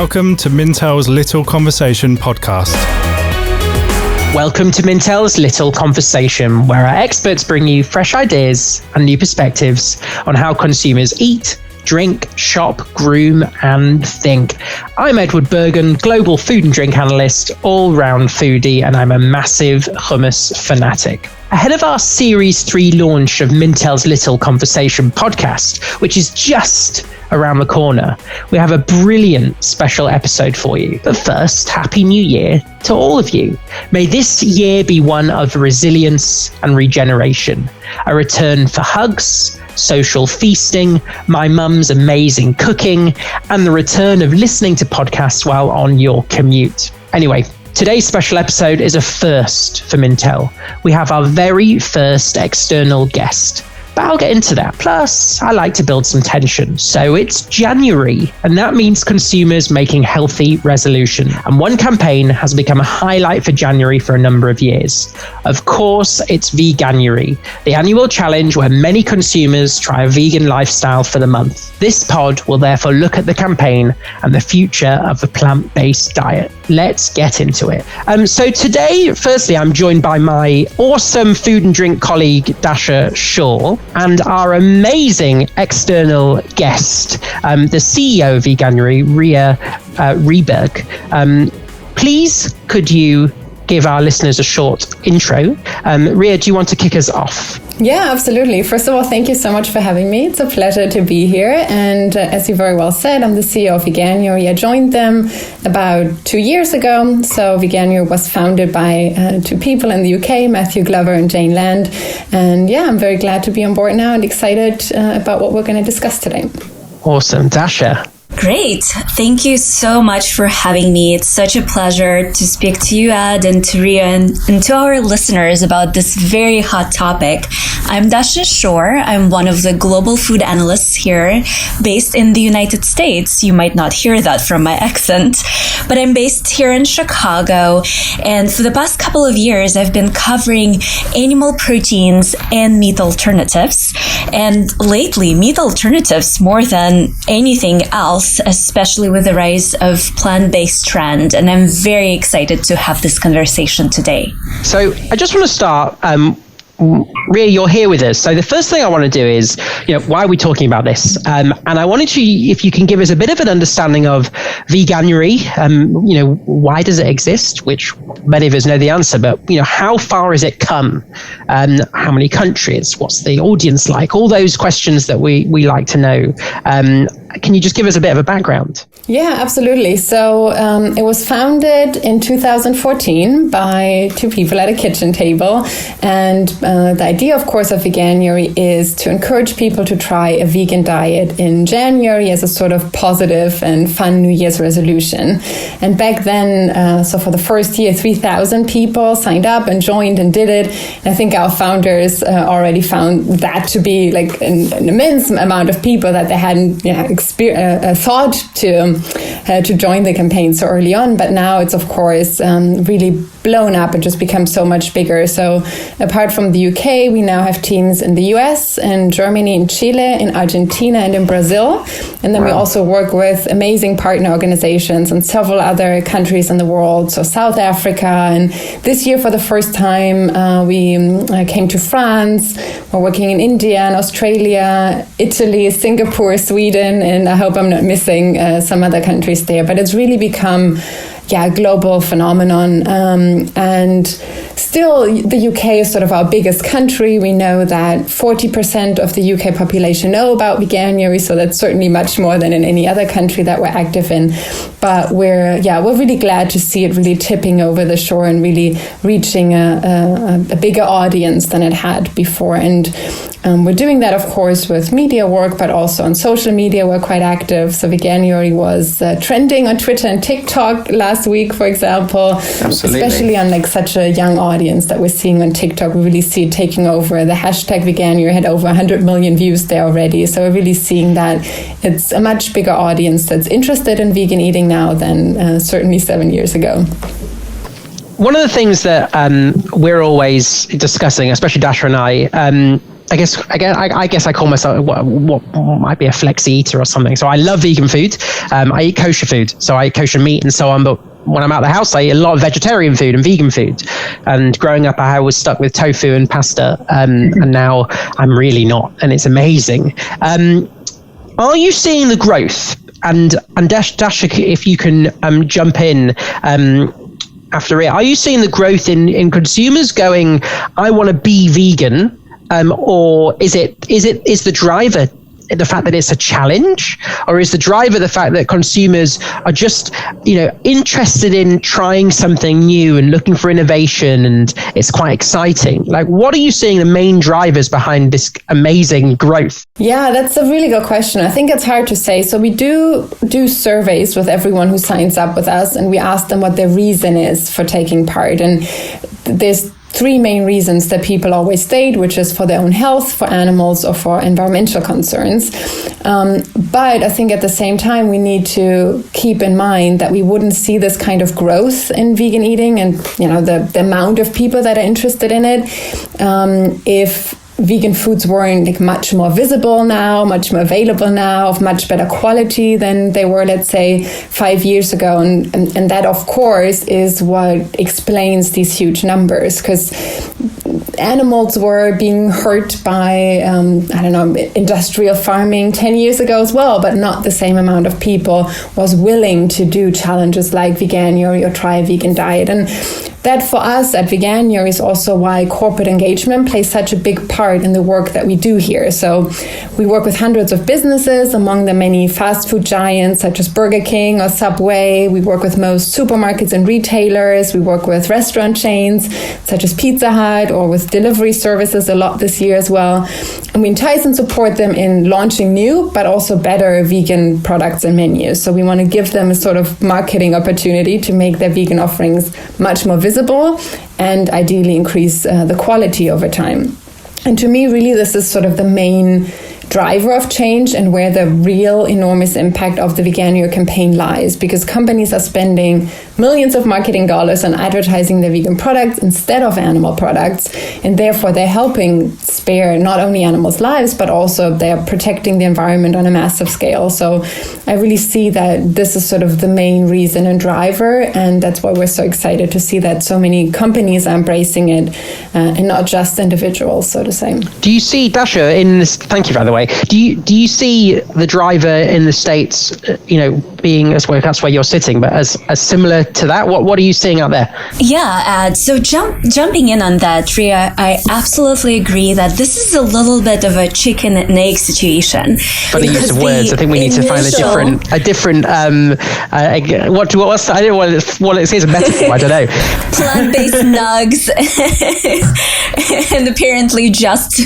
Welcome to Mintel's Little Conversation podcast. Welcome to Mintel's Little Conversation, where our experts bring you fresh ideas and new perspectives on how consumers eat, drink, shop, groom, and think. I'm Edward Bergen, global food and drink analyst, all-round foodie, and I'm a massive hummus fanatic. Ahead of our Series 3 launch of Mintel's Little Conversation podcast, which is just around the corner, we have a brilliant special episode for you. But first, Happy New Year to all of you. May this year be one of resilience and regeneration, a return for hugs, social feasting, my mum's amazing cooking, and the return of listening to podcasts while on your commute. Anyway, today's special episode is a first for Mintel. We have our very first external guest, but I'll get into that. Plus, I like to build some tension. So it's January, and that means consumers making healthy resolutions. And one campaign has become a highlight for January for a number of years. Of course, it's Veganuary, the annual challenge where many consumers try a vegan lifestyle for the month. This pod will therefore look at the campaign and the future of the plant-based diet. Let's get into it. So today, firstly, I'm joined by my awesome food and drink colleague, Dasha Shaw, and our amazing external guest, the CEO of Veganuary, Ria Rehberg. Please, could you give our listeners a short intro? Ria, do you want to kick us off? Yeah, absolutely. First of all, thank you so much for having me. It's a pleasure to be here. And as you very well said, I'm the CEO of Veganuary. I joined them about 2 years ago. So Veganuary was founded by two people in the UK, Matthew Glover and Jane Land. And yeah, I'm very glad to be on board now and excited about what we're going to discuss today. Awesome. Dasha? Great. Thank you so much for having me. It's such a pleasure to speak to you, Ed, and to Ria, and to our listeners about this very hot topic. I'm Dasha Shore. I'm one of the global food analysts here, based in the United States. You might not hear that from my accent, but I'm based here in Chicago. And for the past couple of years, I've been covering animal proteins and meat alternatives. And lately, meat alternatives more than anything else, especially with the rise of plant-based trend. And I'm very excited to have this conversation today. So I just want to start, Ria, you're here with us. So the first thing I want to do is, why are we talking about this? And I wanted to, if you can give us a bit of an understanding of Veganuary, why does it exist? Which many of us know the answer, but, how far has it come? How many countries? What's the audience like? All those questions that we like to know. Can you just give us a bit of a background? Yeah, absolutely. So it was founded in 2014 by two people at a kitchen table. And the idea, of course, of Veganuary is to encourage people to try a vegan diet in January as a sort of positive and fun New Year's resolution. And back then, so for the first year, 3,000 people signed up and joined and did it. And I think our founders already found that to be like an immense amount of people that they hadn't thought to join the campaign so early on, but now it's of course really blown up and just become so much bigger. So apart from the UK, we now have teams in the US, in Germany, in Chile, in Argentina, and in Brazil. And then we also work with amazing partner organizations in several other countries in the world, so South Africa. And this year, for the first time, we came to France. We're working in India and Australia, Italy, Singapore, Sweden, and I hope I'm not missing some other countries there. But it's really become a global phenomenon. And still, the UK is sort of our biggest country. We know that 40% of the UK population know about Veganuary, so that's certainly much more than in any other country that we're active in. But we're really glad to see it really tipping over the shore and really reaching a bigger audience than it had before. And we're doing that, of course, with media work, but also on social media. We're quite active. So Veganuary was trending on Twitter and TikTok last week, for example. Absolutely. Especially on like such a young audience that we're seeing on TikTok. We really see it taking over. The hashtag Veganuary had over 100 million views there already. So we're really seeing that it's a much bigger audience that's interested in vegan eating now than certainly 7 years ago. One of the things that we're always discussing, especially Dasha and I, I guess I call myself what might be a flexi eater or something. So I love vegan food. I eat kosher food, so I eat kosher meat and so on. But when I'm out of the house, I eat a lot of vegetarian food and vegan food. And growing up, I was stuck with tofu and pasta, and now I'm really not, and it's amazing. Are you seeing the growth? And Dasha, if you can jump in. After it, are you seeing the growth in consumers going, I want to be vegan, or is the driver the fact that it's a challenge, or is the driver the fact that consumers are just interested in trying something new and looking for innovation, and it's quite exciting? Like, what are you seeing the main drivers behind this amazing growth? Yeah, that's a really good question. I think it's hard to say. So we do surveys with everyone who signs up with us, and we ask them what their reason is for taking part. And there's three main reasons that people always state, which is for their own health, for animals, or for environmental concerns. But I think at the same time, we need to keep in mind that we wouldn't see this kind of growth in vegan eating and the amount of people that are interested in it if vegan foods weren't much more visible now, much more available now, of much better quality than they were, let's say, 5 years ago. And that, of course, is what explains these huge numbers, because animals were being hurt by, industrial farming 10 years ago as well, but not the same amount of people was willing to do challenges like Veganuary or try a vegan diet. And that for us at Veganuary is also why corporate engagement plays such a big part in the work that we do here. So we work with hundreds of businesses, among them many fast food giants such as Burger King or Subway. We work with most supermarkets and retailers. We work with restaurant chains such as Pizza Hut, or with delivery services a lot this year as well. And we entice and support them in launching new but also better vegan products and menus. So we want to give them a sort of marketing opportunity to make their vegan offerings much more visible and ideally increase the quality over time. And to me, really, this is sort of the main driver of change and where the real enormous impact of the Veganuary campaign lies, because companies are spending millions of marketing dollars on advertising their vegan products instead of animal products, and therefore they're helping spare not only animals' lives, but also they're protecting the environment on a massive scale. So I really see that this is sort of the main reason and driver, and that's why we're so excited to see that so many companies are embracing it, and not just individuals, so to say. Do you see, Dasha, in this, thank you by the way, do you see the driver in the States, being, as well, that's where you're sitting, but as similar to that? What are you seeing out there? Yeah, so jumping in on that, Ria, I absolutely agree that this is a little bit of a chicken and egg situation. Funny use of words. I think we need to find a different. What's I don't know what it says a metaphor. I don't know. Plant-based nugs, and apparently just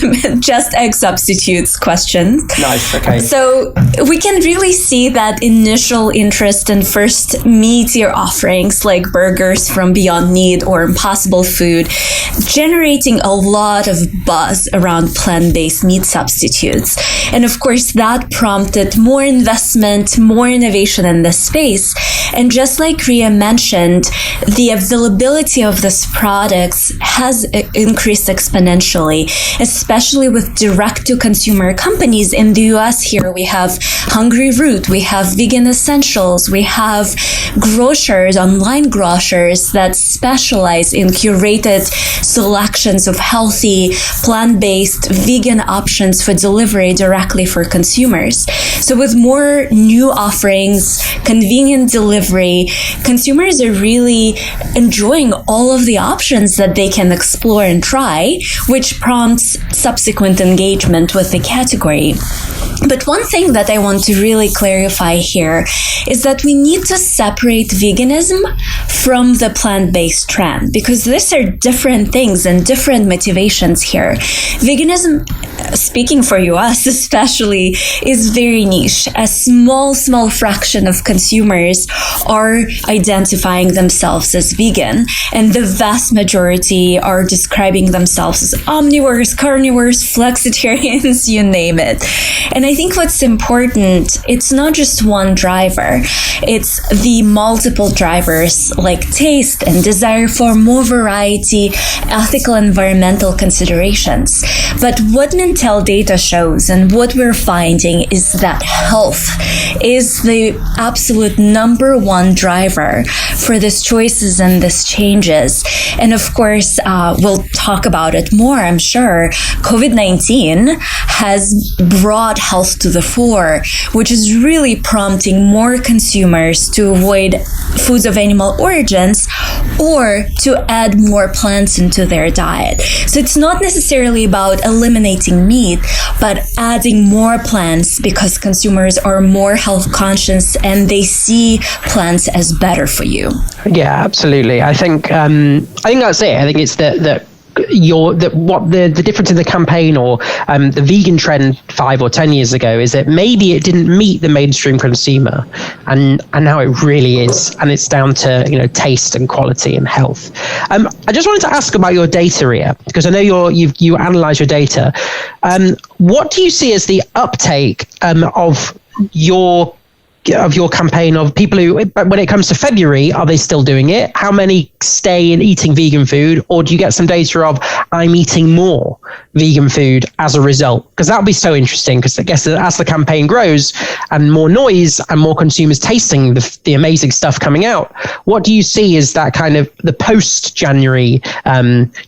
egg substitutes question. Nice. Okay. So we can really see that initial interest in first meatier offerings like burgers from Beyond Meat or Impossible Food, generating a lot of buzz around plant-based meat substitutes. And of course, that prompted more investment, more innovation in this space. And just like Ria mentioned, the availability of these products has increased exponentially, especially with direct-to-consumer companies. In the US here, we have Hungry Root, we have Vegan Essentials, we have grocers, online grocers that specialize in curated selections of healthy, plant-based, vegan options for delivery directly for consumers. So with more new offerings, convenient delivery, consumers are really enjoying all of the options that they can explore and try, which prompts subsequent engagement with the category. But one thing that I want to really clarify here is that we need to separate veganism from the plant-based trend, because these are different things and different motivations here. Veganism, speaking for US especially, is very niche. A small fraction of consumers are identifying themselves as vegan, and the vast majority are describing themselves as omnivores, carnivores, flexitarians, you name it. And I think what's important, it's not just one driver, it's the multiple drivers like taste and desire for more variety, ethical, environmental considerations. But what Mintel data shows and what we're finding is that health is the absolute number one driver for these choices and these changes. And of course, we'll talk about it more, I'm sure. COVID-19 has brought health to the fore, which is really prompting more consumers to avoid foods of animal origins or to add more plants into their diet. So it's not necessarily about eliminating meat, but adding more plants because consumers are more health conscious and they see plants as better for you. Yeah, absolutely. I think that's it. I think it's the difference in the campaign or the vegan trend 5 or 10 years ago is that maybe it didn't meet the mainstream consumer, and now it really is, and it's down to taste and quality and health. I just wanted to ask about your data, Ria, because I know you analyze your data. What do you see as the uptake of your campaign, of people who, when it comes to February, are they still doing it? How many stay in eating vegan food? Or do you get some data of, I'm eating more vegan food as a result? Because that would be so interesting, because I guess as the campaign grows and more noise and more consumers tasting the amazing stuff coming out, what do you see as that kind of the post-January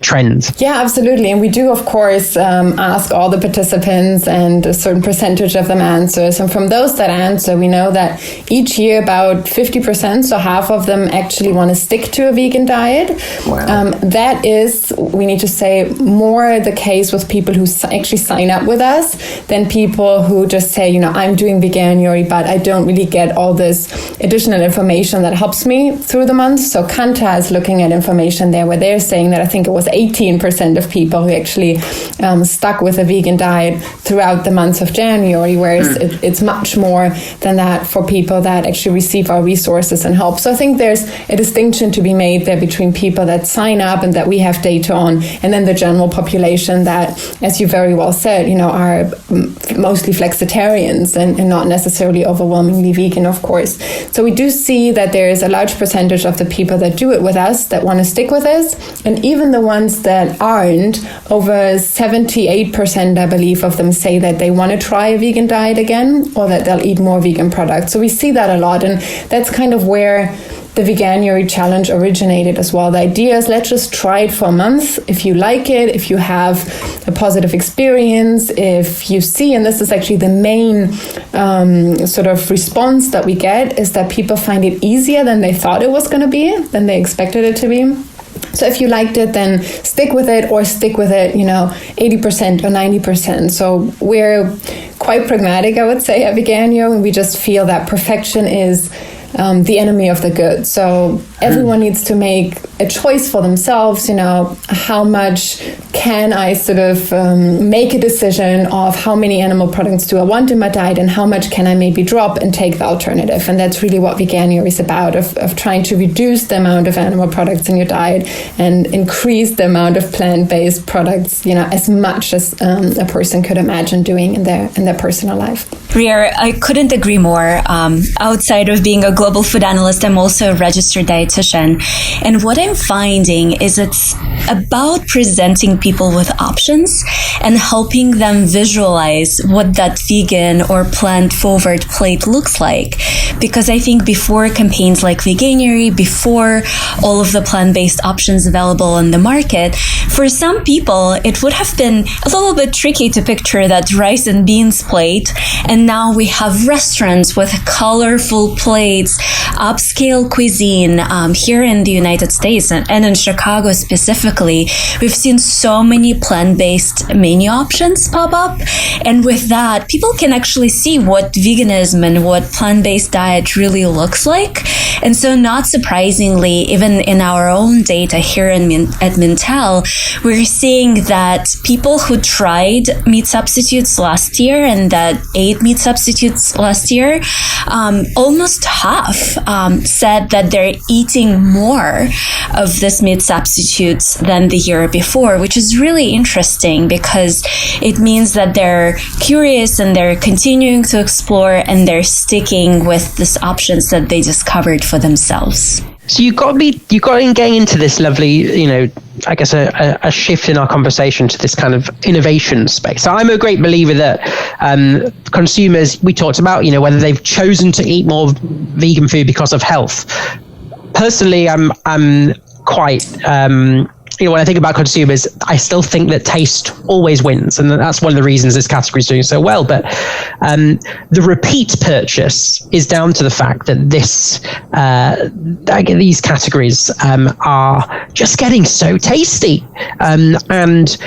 trend? Yeah, absolutely. And we do, of course, ask all the participants, and a certain percentage of them answers. And from those that answer, we know that each year about 50%, so half of them actually want to stick to a vegan diet. Wow. That is, we need to say, more the case with people who actually sign up with us than people who just say, I'm doing Veganuary, but I don't really get all this additional information that helps me through the month. So Kanta is looking at information there where they're saying that I think it was 18% of people who actually stuck with a vegan diet throughout the month of January, whereas it's much more than that for people that actually receive our resources and help. So I think there's a distinction to be made there between people that sign up and that we have data on, and then the general population that, as you very well said, are mostly flexitarians and not necessarily overwhelmingly vegan, of course. So we do see that there is a large percentage of the people that do it with us that want to stick with us. And even the ones that aren't, over 78%, I believe, of them say that they want to try a vegan diet again, or that they'll eat more vegan products. So we see that a lot, and that's kind of where the Veganuary challenge originated as well. The idea is, let's just try it for a month. If you like it, if you have a positive experience, if you see, and this is actually the main sort of response that we get, is that people find it easier than they thought it was going to be, than they expected it to be. So if you liked it, then stick with it, or stick with it, 80% or 90%. So we're quite pragmatic, I would say, at Veganuary, and we just feel that perfection is the enemy of the good. So everyone needs to make a choice for themselves, how much can I sort of make a decision of how many animal products do I want in my diet, and how much can I maybe drop and take the alternative. And that's really what Veganuary is about, of trying to reduce the amount of animal products in your diet and increase the amount of plant-based products, as much as a person could imagine doing in their personal life. Ria, I couldn't agree more. Outside of being a global food analyst, I'm also a registered dietitian. And what I'm finding is it's about presenting people with options and helping them visualize what that vegan or plant-forward plate looks like. Because I think before campaigns like Veganuary, before all of the plant-based options available on the market, for some people, it would have been a little bit tricky to picture that rice and beans plate. And now we have restaurants with colorful plates, upscale cuisine here in the United States and in Chicago specifically. We've seen so many plant-based menu options pop up. And with that, people can actually see what veganism and what plant-based diet really looks like. And so not surprisingly, even in our own data here at Mintel, we're seeing that people who tried meat substitutes last year and that ate meat substitutes last year, almost half said that they're eating more of this meat substitutes than the year before, which is really interesting because it means that they're curious and they're continuing to explore and they're sticking with these options that they discovered for themselves. So you got me getting into this lovely, I guess a shift in our conversation to this kind of innovation space. So I'm a great believer that consumers, we talked about, whether they've chosen to eat more vegan food because of health. Personally, I'm quite, when I think about consumers, I still think that taste always wins. And that's one of the reasons this category is doing so well. But the repeat purchase is down to the fact that these categories are just getting so tasty. And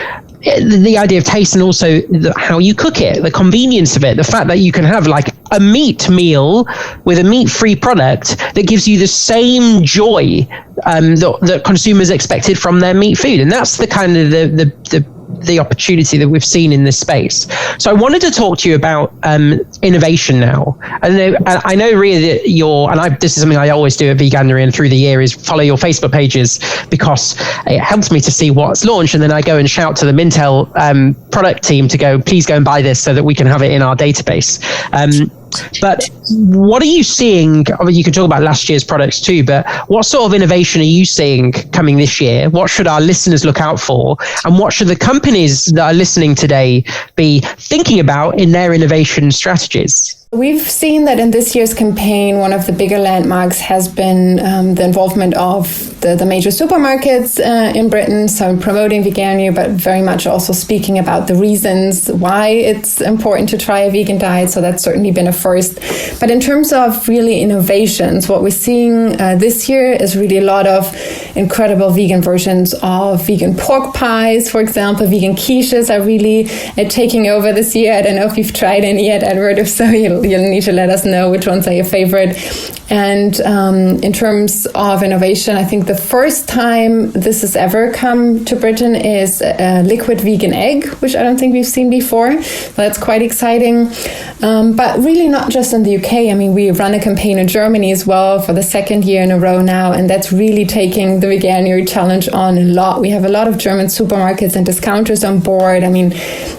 the idea of taste and also how you cook it, the convenience of it, the fact that you can have like a meat meal with a meat-free product that gives you the same joy that consumers expected from their meat food. And that's the kind of the opportunity that we've seen in this space. So I wanted to talk to you about innovation now. I know, Ria, that this is something I always do at Veganuary and through the year is follow your Facebook pages because it helps me to see what's launched. And then I go and shout to the Mintel product team to go, please go and buy this so that we can have it in our database. But what are you seeing? I mean, you can talk about last year's products too, but what sort of innovation are you seeing coming this year? What should our listeners look out for? And what should the companies that are listening today be thinking about in their innovation strategies? We've seen that in this year's campaign, one of the bigger landmarks has been the involvement of the major supermarkets in Britain, so promoting Veganuary, but very much also speaking about the reasons why it's important to try a vegan diet. So that's certainly been a first. But in terms of really innovations, what we're seeing this year is really a lot of incredible vegan versions of vegan pork pies, for example. Vegan quiches are really taking over this year. I don't know if you've tried any yet, Edward. If so, you'll need to let us know which ones are your favorite. And in terms of innovation, I think the first time this has ever come to Britain is a liquid vegan egg, which I don't think we've seen before. So that's quite exciting. But really not just in the UK. I mean, we run a campaign in Germany as well for the second year in a row now, and that's really taking the Veganuary challenge on a lot. We have a lot of German supermarkets and discounters on board. I mean,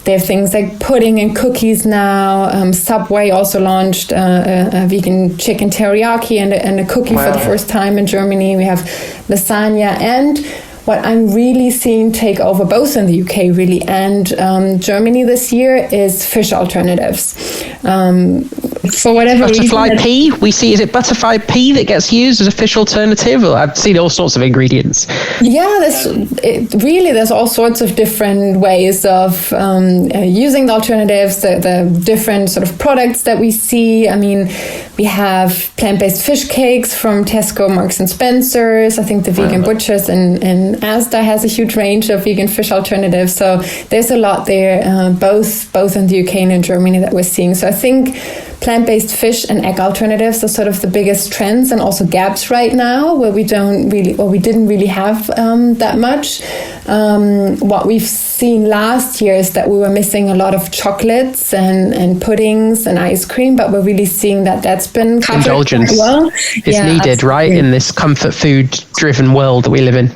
they have things like pudding and cookies now. Subway also launched a vegan chicken teriyaki and a cookie for the first time in Germany. We have lasagna, and what I'm really seeing take over both in the UK really and Germany this year is fish alternatives. For whatever reason, butterfly pea, we see, is it butterfly pea that gets used as a fish alternative? I've seen all sorts of ingredients. Yeah, there's all sorts of different ways of using the alternatives, the different sort of products that we see. I mean, we have plant-based fish cakes from Tesco, Marks and Spencer's. I think the Vegan Butchers in Asda has a huge range of vegan fish alternatives. So there's a lot there, both in the UK and in Germany that we're seeing. So I think plant-based fish and egg alternatives are sort of the biggest trends and also gaps right now where we didn't really have that much. What we've seen last year is that we were missing a lot of chocolates and puddings and ice cream, but we're really seeing that that's been indulgence well. It's needed, absolutely. Right, in this comfort food driven world that we live in.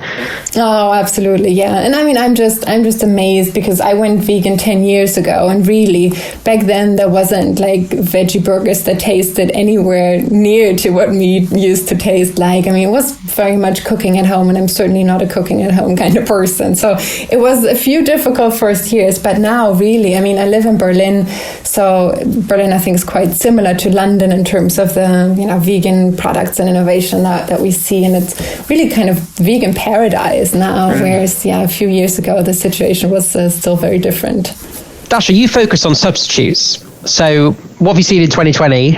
Oh, absolutely, yeah. And I mean, I'm just amazed because I went vegan 10 years ago, and really back then there wasn't like veggie burgers that tasted anywhere near to what meat used to taste like. I mean, it was very much cooking at home, and I'm certainly not a cooking at home kind of person. So it was a few difficult first years, but now really, I mean, I live in Berlin, so Berlin I think is quite similar to London in terms of the vegan products and innovation that we see, and it's really kind of vegan paradise now, whereas a few years ago the situation was still very different. Dasha, you focus on substitutes. So what have you seen in 2020?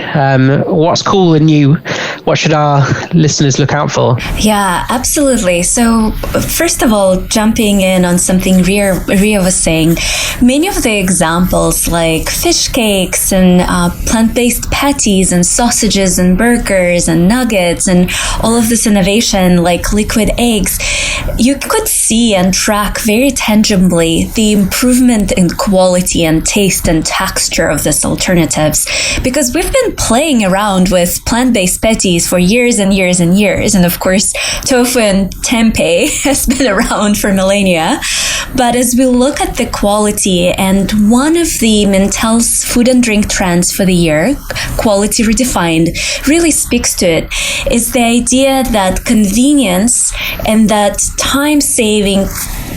What's cool and new what should our listeners look out for? Yeah, absolutely. So first of all, jumping in on something Ria was saying, many of the examples like fish cakes and plant-based patties and sausages and burgers and nuggets and all of this innovation like liquid eggs, you could see and track very tangibly the improvement in quality and taste and texture of these alternatives, because we've been playing around with plant-based patties for years and years and years. And of course, tofu and tempeh has been around for millennia. But as we look at the quality, and one of the Mintel's food and drink trends for the year, quality redefined, really speaks to it, is the idea that convenience and that time-saving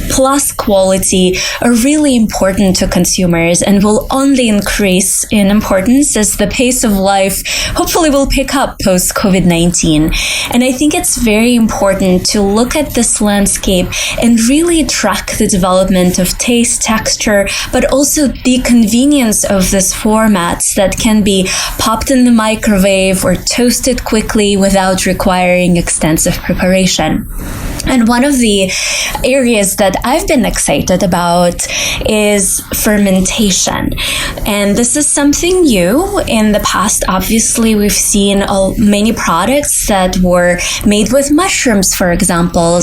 plus quality are really important to consumers and will only increase in importance as the pace of life hopefully will pick up post-COVID-19. And I think it's very important to look at this landscape and really track the development of taste, texture, but also the convenience of these formats that can be popped in the microwave or toasted quickly without requiring extensive preparation. And one of the areas that I've been excited about is fermentation. And this is something new. In the past, obviously, we've seen many products that were made with mushrooms, for example,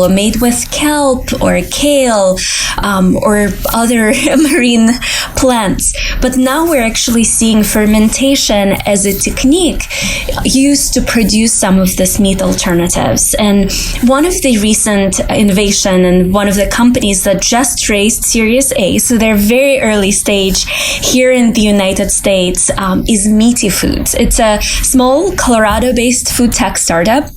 made with kelp or kale or other marine plants. But now we're actually seeing fermentation as a technique used to produce some of these meat alternatives. And one of the recent innovation and one of the companies that just raised Series A, so they're very early stage here in the United States, is Meaty Foods. It's a small Colorado-based food tech startup.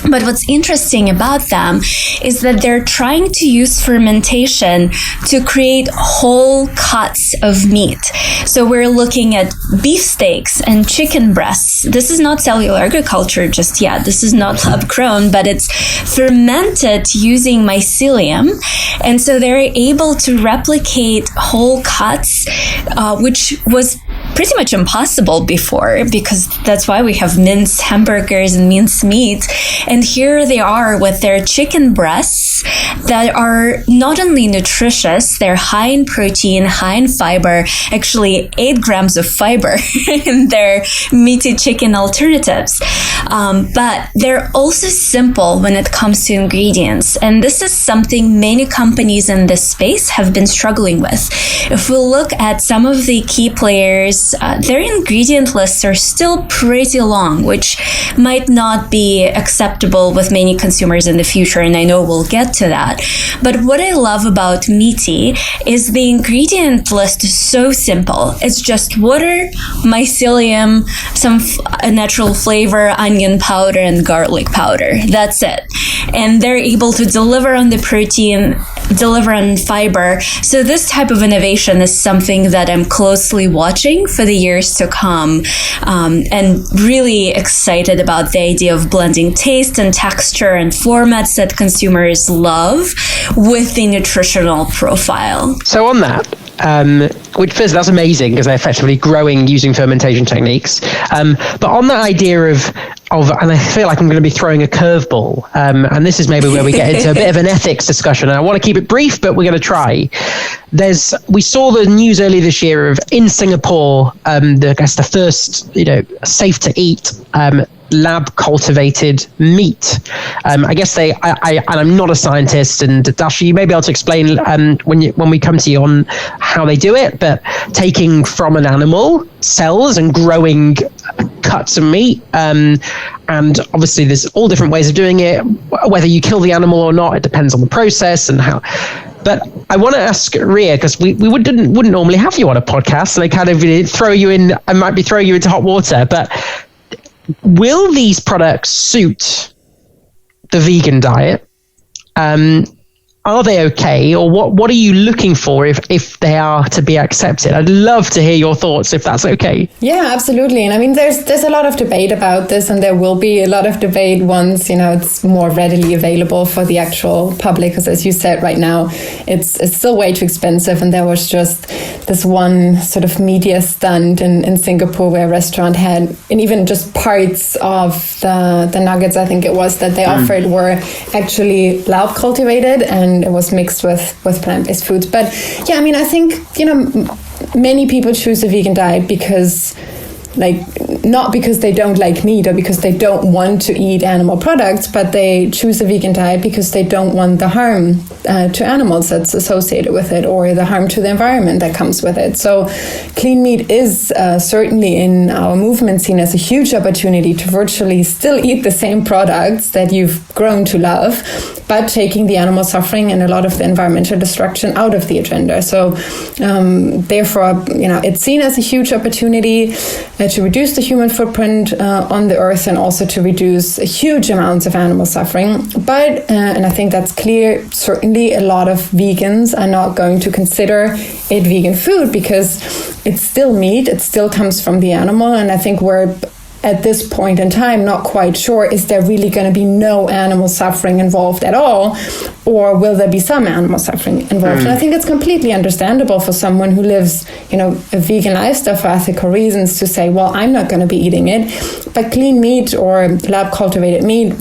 But what's interesting about them is that they're trying to use fermentation to create whole cuts of meat. So we're looking at beef steaks and chicken breasts. This is not cellular agriculture just yet. This is not lab grown, but it's fermented using mycelium. And so they're able to replicate whole cuts, which was pretty much impossible before, because that's why we have minced hamburgers and minced meat. And here they are with their chicken breasts that are not only nutritious, they're high in protein, high in fiber, actually 8 grams of fiber in their meaty chicken alternatives. But they're also simple when it comes to ingredients. And this is something many companies in this space have been struggling with. If we look at some of the key players, their ingredient lists are still pretty long, which might not be acceptable with many consumers in the future, and I know we'll get to that. But what I love about Meaty is the ingredient list is so simple. It's just water, mycelium, some natural flavor, onion powder, and garlic powder. That's it. And they're able to deliver on the protein, deliver on fiber. So this type of innovation is something that I'm closely watching for the years to come, and really excited about the idea of blending taste and texture and formats that consumers love with the nutritional profile. So on that, which first, that's amazing because they're effectively growing using fermentation techniques. But on that idea of, and I feel like I'm going to be throwing a curveball, and this is maybe where we get into a bit of an ethics discussion. And I want to keep it brief, but we're going to try. We saw the news earlier this year of in Singapore, the first, safe to eat lab cultivated meat. I guess and I'm not a scientist, and Dasha, you may be able to explain when we come to you on how they do it, but taking from an animal cells and growing cuts of meat, and obviously there's all different ways of doing it. Whether you kill the animal or not, it depends on the process and how. But I want to ask Ria, because we wouldn't normally have you on a podcast, and I kind of I might be throwing you into hot water, but will these products suit the vegan diet? are they okay, or what are you looking for if they are to be accepted? I'd love to hear your thoughts if that's okay. Yeah, absolutely. And I mean, there's a lot of debate about this, and there will be a lot of debate once, it's more readily available for the actual public. Because as you said, right now, it's still way too expensive. And there was just this one sort of media stunt in Singapore where a restaurant had, and even just parts of the nuggets, I think it was, that they offered were actually lab cultivated, and it was mixed with plant-based foods. But yeah, I mean, I think, many people choose a vegan diet because, not because they don't like meat or because they don't want to eat animal products, but they choose a vegan diet because they don't want the harm to animals that's associated with it, or the harm to the environment that comes with it. So clean meat is certainly in our movement seen as a huge opportunity to virtually still eat the same products that you've grown to love, but taking the animal suffering and a lot of the environmental destruction out of the agenda. So therefore, it's seen as a huge opportunity to reduce the human footprint on the earth, and also to reduce huge amounts of animal suffering. But, and I think that's clear, certainly a lot of vegans are not going to consider it vegan food because it's still meat, it still comes from the animal. And I think we're at this point in time not quite sure, is there really going to be no animal suffering involved at all, or will there be some animal suffering involved? And I think it's completely understandable for someone who lives a vegan lifestyle for ethical reasons to say, well, I'm not going to be eating it. But clean meat or lab cultivated meat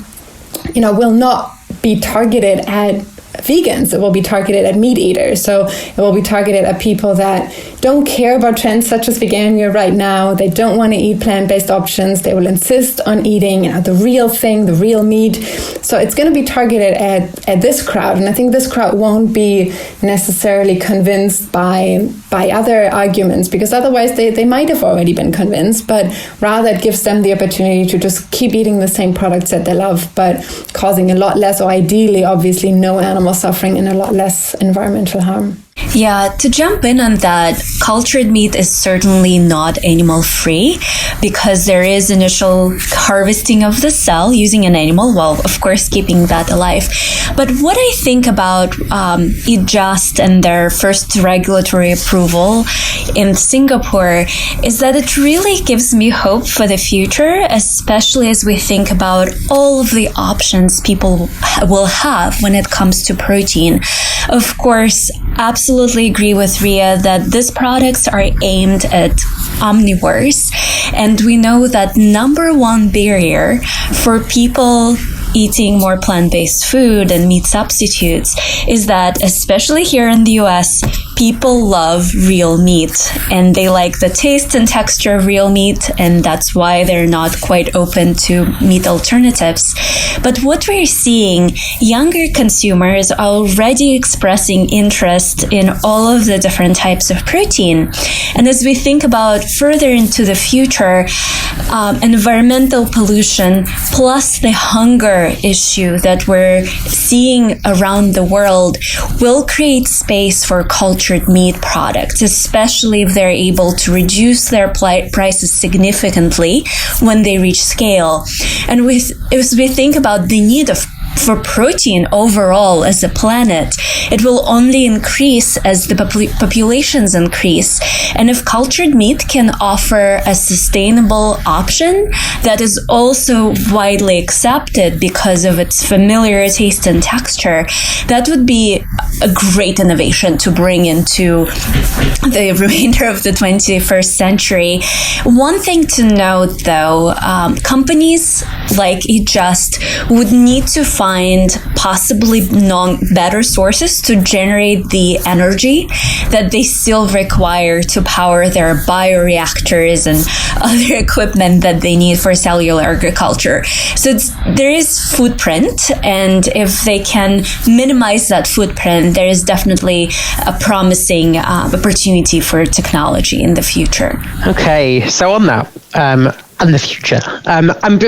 will not be targeted at vegans. It will be targeted at meat eaters. So it will be targeted at people that don't care about trends such as Veganuary right now. They don't want to eat plant-based options. They will insist on eating the real thing, the real meat. So it's going to be targeted at this crowd. And I think this crowd won't be necessarily convinced by other arguments, because otherwise they might have already been convinced, but rather it gives them the opportunity to just keep eating the same products that they love, but causing a lot less, or ideally, obviously, no animal suffering and a lot less environmental harm. Yeah, to jump in on that, cultured meat is certainly not animal free because there is initial harvesting of the cell using an animal, while of course keeping that alive. But what I think about Eat Just and their first regulatory approval in Singapore is that it really gives me hope for the future, especially as we think about all of the options people will have when it comes to protein. Of course, absolutely agree with Ria that these products are aimed at omnivores, and we know that number one barrier for people eating more plant-based food and meat substitutes is that, especially here in the US, people love real meat and they like the taste and texture of real meat, and that's why they're not quite open to meat alternatives. But what we're seeing, younger consumers are already expressing interest in all of the different types of protein. And as we think about further into the future, environmental pollution plus the hunger issue that we're seeing around the world will create space for cultured meat products, especially if they're able to reduce their prices significantly when they reach scale. And as we think about the need for protein overall as a planet, it will only increase as the populations increase. And if cultured meat can offer a sustainable option that is also widely accepted because of its familiar taste and texture, that would be a great innovation to bring into the remainder of the 21st century. One thing to note, though, companies like Eat Just would need to find possibly better sources to generate the energy that they still require to power their bioreactors and other equipment that they need for cellular agriculture. So there is footprint, and if they can minimize that footprint, there is definitely a promising opportunity for technology in the future. Okay, so on that, and the future.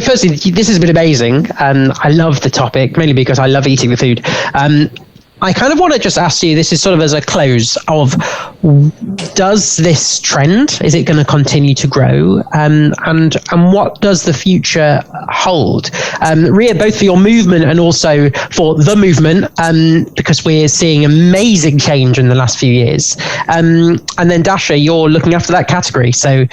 Firstly, this has been amazing. I love the topic, mainly because I love eating the food. I kind of want to just ask you, this is sort of as a close of, does this trend, is it going to continue to grow? And what does the future hold? Ria, both for your movement and also for the movement, because we're seeing amazing change in the last few years. And then Dasha, you're looking after that category. So,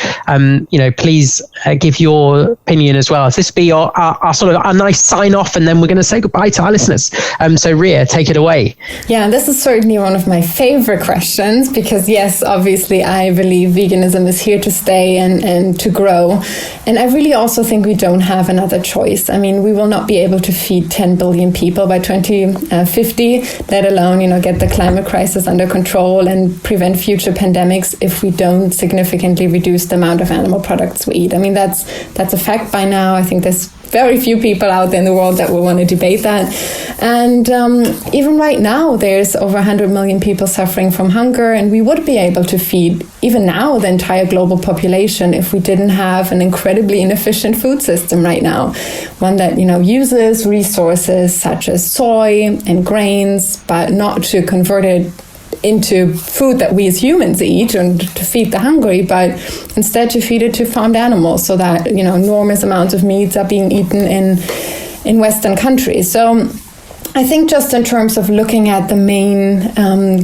please give your opinion as well. If this be our sort of a nice sign off, and then we're going to say goodbye to our listeners. So Ria, take it away. Yeah, this is certainly one of my favorite questions because, yes, obviously I believe veganism is here to stay and to grow. And I really also think we don't have another choice. I mean, we will not be able to feed 10 billion people by 2050, let alone, get the climate crisis under control and prevent future pandemics if we don't significantly reduce the amount of animal products we eat. I mean, that's a fact by now. I think there's very few people out there in the world that will want to debate that. And even right now, there's over 100 million people suffering from hunger, and we would be able to feed, even now, the entire global population if we didn't have an incredibly inefficient food system right now. One that, uses resources such as soy and grains, but not to convert it into food that we as humans eat and to feed the hungry, but instead to feed it to farmed animals so that, enormous amounts of meats are being eaten in Western countries. So I think just in terms of looking at the main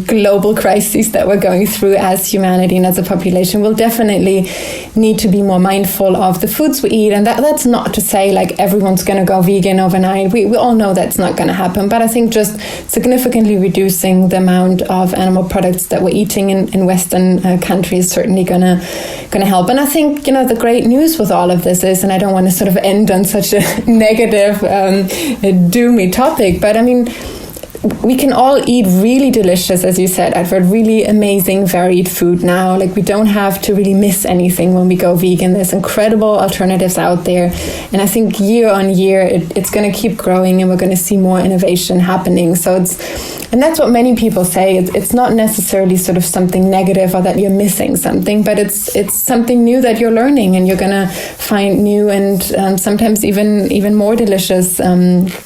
global crises that we're going through as humanity and as a population, we'll definitely need to be more mindful of the foods we eat. And that's not to say like everyone's going to go vegan overnight. We all know that's not going to happen. But I think just significantly reducing the amount of animal products that we're eating in Western countries is certainly going to help. And I think, the great news with all of this is, and I don't want to sort of end on such a negative, doomy topic, but I mean, we can all eat really delicious, as you said, Edward, really amazing, varied food now. Like, we don't have to really miss anything when we go vegan. There's incredible alternatives out there. And I think year on year, it's going to keep growing and we're going to see more innovation happening. So and that's what many people say. It's not necessarily sort of something negative or that you're missing something, but it's something new that you're learning, and you're going to find new and sometimes even more delicious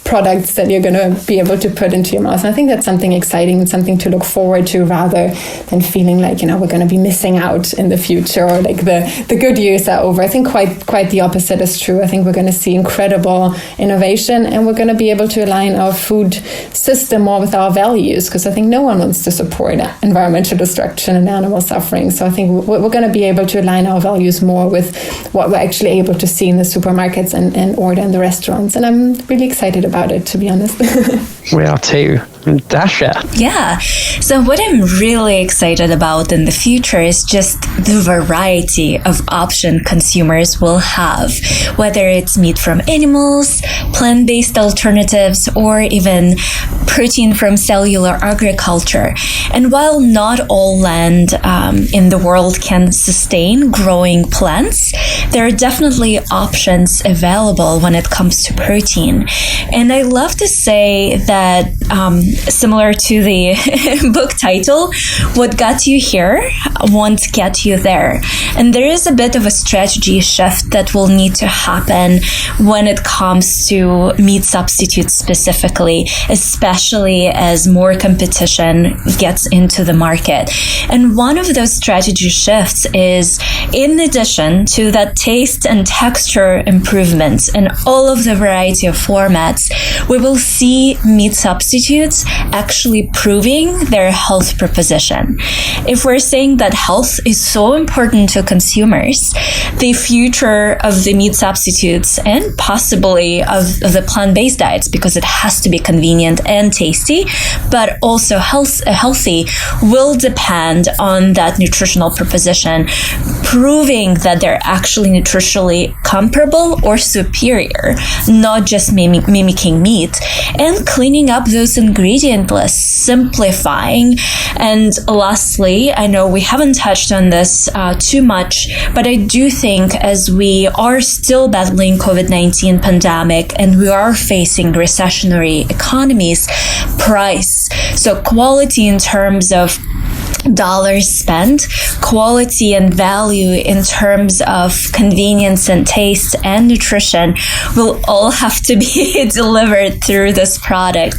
products that you're going to be able to put into your mouth. And I think that's something exciting and something to look forward to, rather than feeling like, we're going to be missing out in the future, or like the good years are over. I think quite the opposite is true. I think we're going to see incredible innovation, and we're going to be able to align our food system more with our values, because I think no one wants to support environmental destruction and animal suffering. So I think we're going to be able to align our values more with what we're actually able to see in the supermarkets and order in the restaurants. And I'm really excited about it, to be honest. We are too. Dasha. Yeah. So what I'm really excited about in the future is just the variety of option consumers will have, whether it's meat from animals, plant-based alternatives, or even protein from cellular agriculture. And while not all land in the world can sustain growing plants, there are definitely options available when it comes to protein. And I love to say that similar to the book title, what got you here won't get you there. And there is a bit of a strategy shift that will need to happen when it comes to meat substitutes specifically, especially as more competition gets into the market. And one of those strategy shifts is, in addition to that taste and texture improvements in all of the variety of formats, we will see meat substitutes actually proving their health proposition. If we're saying that health is so important to consumers, the future of the meat substitutes and possibly of the plant-based diets, because it has to be convenient and tasty, but also healthy, will depend on that nutritional proposition, proving that they're actually nutritionally comparable or superior, not just mimicking meat, and cleaning up those ingredient lists, simplifying. And lastly, I know we haven't touched on this too much, but I do think as we are still battling COVID-19 pandemic and we are facing recessionary economies, price, so quality in terms of dollars spent, quality and value in terms of convenience and taste and nutrition will all have to be delivered through this product.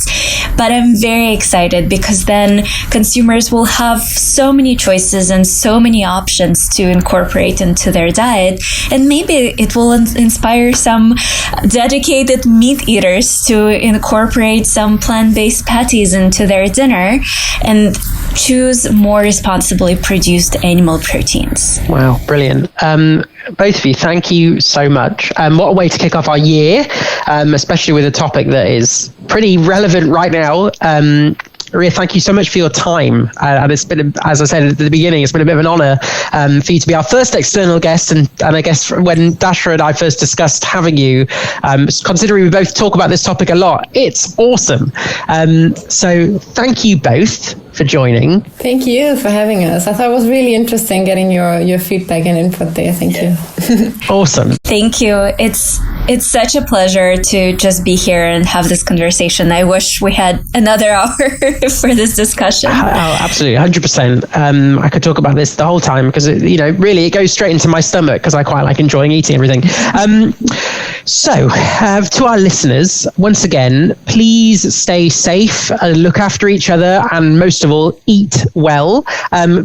But I'm very excited because then consumers will have so many choices and so many options to incorporate into their diet. And maybe it will inspire some dedicated meat eaters to incorporate some plant-based patties into their dinner and choose more responsibly produced animal proteins. Wow, brilliant. Both of you, thank you so much. What a way to kick off our year, especially with a topic that is pretty relevant right now. Ria, thank you so much for your time. And it's been, as I said at the beginning, it's been a bit of an honor for you to be our first external guest. And I guess when Dasha and I first discussed having you, considering we both talk about this topic a lot, it's awesome. So thank you both for joining. Thank you for having us. I thought it was really interesting getting your feedback and input there. Thank you. Awesome. Thank you. It's such a pleasure to just be here and have this conversation. I wish we had another hour for this discussion. Oh, absolutely, 100%. I could talk about this the whole time because really it goes straight into my stomach because I quite like enjoying eating everything. So, to our listeners, once again, please stay safe, look after each other, and most of all, eat well.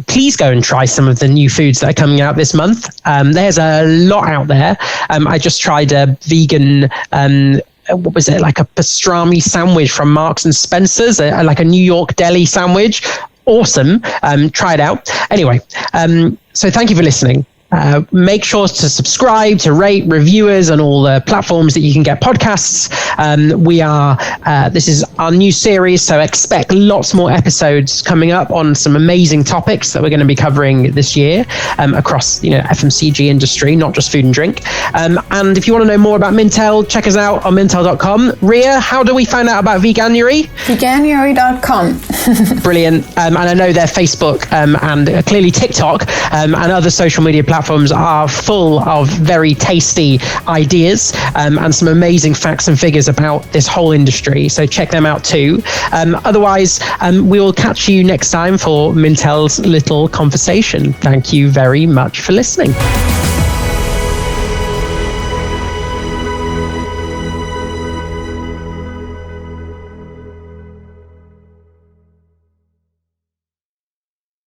Please go and try some of the new foods that are coming out this month. There's a lot out there. I just tried a vegan what was it, like a pastrami sandwich from Marks and Spencer's, like a New York deli sandwich. Awesome. Try it out. Anyway, so thank you for listening. Make sure to subscribe, to rate, review us on all the platforms that you can get podcasts. This is our new series, so expect lots more episodes coming up on some amazing topics that we're going to be covering this year across, FMCG industry, not just food and drink. And if you want to know more about Mintel, check us out on mintel.com. Ria, how do we find out about Veganuary? Veganuary.com. Brilliant. And I know their Facebook and clearly TikTok and other social media platforms are full of very tasty ideas and some amazing facts and figures about this whole industry. So check them out too. Otherwise, we will catch you next time for Mintel's Little Conversation. Thank you very much for listening.